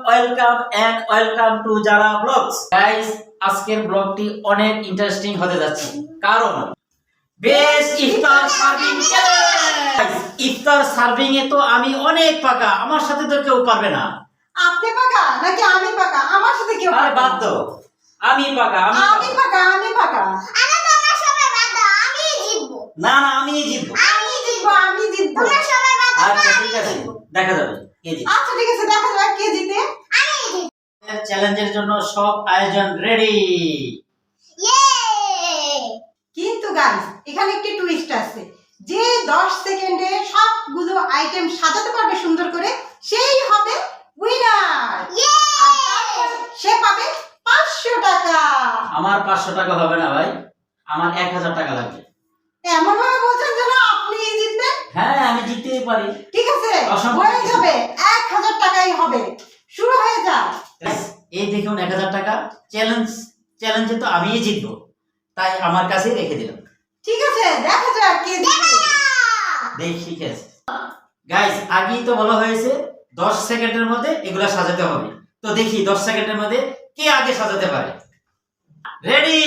Welcome and welcome to যারা blogs. Guys, আজকের ব্লগটি অনেক ইন্টারেস্টিং হতে যাচ্ছে, কারণ বেস্ট ইফতার সার্ভিং চ্যালেঞ্জ। ইফতার সার্ভিং এ তো আমি অনেক পাকা, আমার সাথে তো কেউ পারবে না। আপনি পাকা নাকি আমি পাকা? আমার সাথে কেউ আরে বাদ দাও, আমি পাকা। আমি পাকা। আরে তোমরা সবাই বাদ দাও, আমি জিতবো। না না, আমি জিতবো। আমি জিতবো। তোমরা সবাই বাদ দাও, আচ্ছা আমি ঠিক আছে, জিতবো। দেখা যাবে কে জিতবে। আচ্ছা ঠিক আছে, দেখা যাক কে জিতে। আমি জিতবো। চ্যালেঞ্জের জন্য সব আয়োজন রেডি। ইয়ে! কিন্তু গাইস, এখানে একটি টুইস্ট আছে। যে 10 সেকেন্ডে সবগুলো আইটেম সাজাতে পারবে সুন্দর করে, সেই হবে উইনার। ইয়ে! সে পাবে 500 টাকা। আমার 500 টাকা হবে না ভাই, আমার 1000 টাকা লাগবে। এমন ভাবে বলছেন যেন আপনি জিতবেন। হ্যাঁ, আমি জিততেই পারি। ঠিক আছে, অসম্ভব হয়ে কিছু। যাবে। 1000 টাকাই হবে। শুরু হয়ে যাক। এই দেখুন 1000 টাকা। চ্যালেঞ্জে তো আমিই জিতবো, তাই আমার কাছেই রেখে দিলাম। ঠিক আছে, দেখা যাক কে জিতবে। দেখ, ঠিক আছে গাইস, আগেই তো বলা হয়েছে 10 সেকেন্ডের মধ্যে এগুলা সাজাতে হবে। তো দেখি 10 সেকেন্ডের মধ্যে কে আগে সাজাতে পারে। Ready?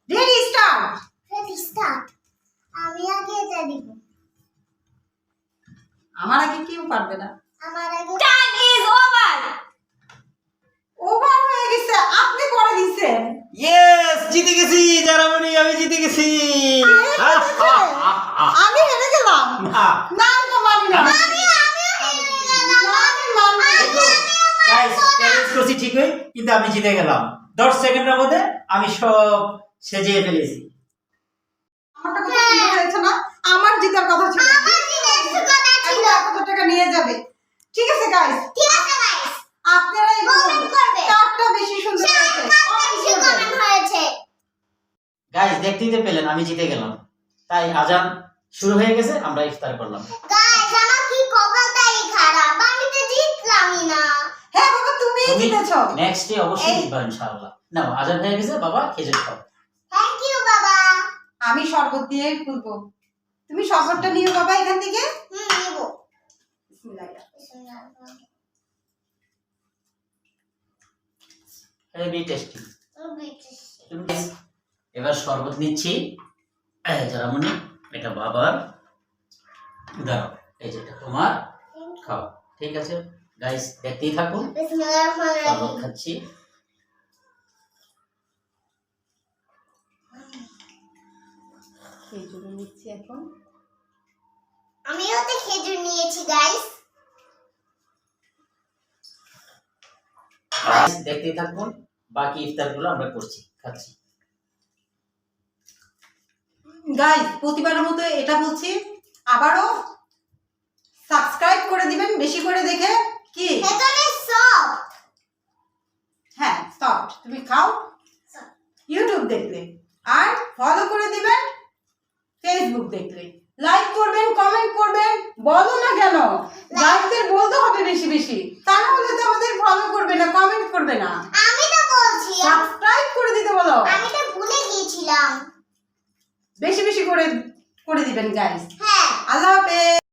Ready start. Ready, start. আমি আগে এটা দিব। আমার আগে কেউ পারবে না। আমার আগে টাইম ইজ ওভার। ওভার হয়ে গেছে, আপনি করে দিছেন। ইয়েস, জিতে গেছি জারামণি, আমি জিতে গেছি। আমি হেরে গেলাম। না না আমি মানি না। গাইস, চ্যালেঞ্জ করছি ঠিকই, কিন্তু আমি জিতে গেলাম। 10 সেকেন্ডের মধ্যে আমি সব সেজিয়ে ফেলেছি। আমারটা কথা সুন্দর হয়েছে না? আমার জিতার কথা ছিল। আমার জিনিসের কথা ছিল। 1000 টাকা নিয়ে যাবে। ঠিক আছে গাইস, ঠিক আছে গাইস, আপনারাই কমেন্ট করবে। কারটা বেশি সুন্দর হয়েছে। বেশি কমেন্ট হয়েছে। গাইস, দেখতেই তো পেলেন আমি জিতে গেলাম। তাই আজান শুরু হয়ে গেছে, আমরা ইফতার করলাম। গাইস, আমার কি কপালটাই খারাপ, আমি তো জিতলামই না। হ্যাঁ বাবা, তুমি জিতেছো। নেক্সট ডে অবশ্যই এই- জিতবা ইনশাআল্লাহ। নাও, আজান হয়ে গেছে, বাবা খেজুর খাও। থ্যাংক ইউ বাবা। আমি শরবত দিয়ে খুলবো। তুমি শরবতটা নিও বাবা এখান থেকে। নিব। বিসমিল্লাহির। Heavy tasty. এবার শরবত নিচ্ছি। জারামণি, এটা বাবার, দাও এই যেটা তোমার, খাও। ঠিক আছে গাইস, দেখতেই থাকুন। শরবত খাচ্ছি। খেজুর নিচ্ছি এখন। আমিও তো খেজুর নিয়েছি গাইস। দেখতেই থাকুন, বাকি ইফতারগুলো আমরা করছি, খাচ্ছি। গাইস, প্রতিবারের মতো এটা বলছি, আবারও সাবস্ক্রাইব করে দিবেন বেশি করে দেখে। কি? ভেতরে সব। হ্যাঁ, সফট। তুমি খাও ইউটিউব দেখলে, আর ফলো করে দিবেন ফেসবুক দেখলে। লাইক করবেন, কমেন্ট করবেন। বলো না কেন, লাইকদের বলতে হবে বেশি বেশি, তা না হলে তো আমাদের ফলো করবে না, কমেন্ট করবে না। আমি তো বলছি, সাবস্ক্রাইব করে দিতে বলো। আমি তো ভুলে গিয়েছিলাম। বেশি বেশি করে দিবেন গাইস। হ্যাঁ। আল্লাহ হাফেজ।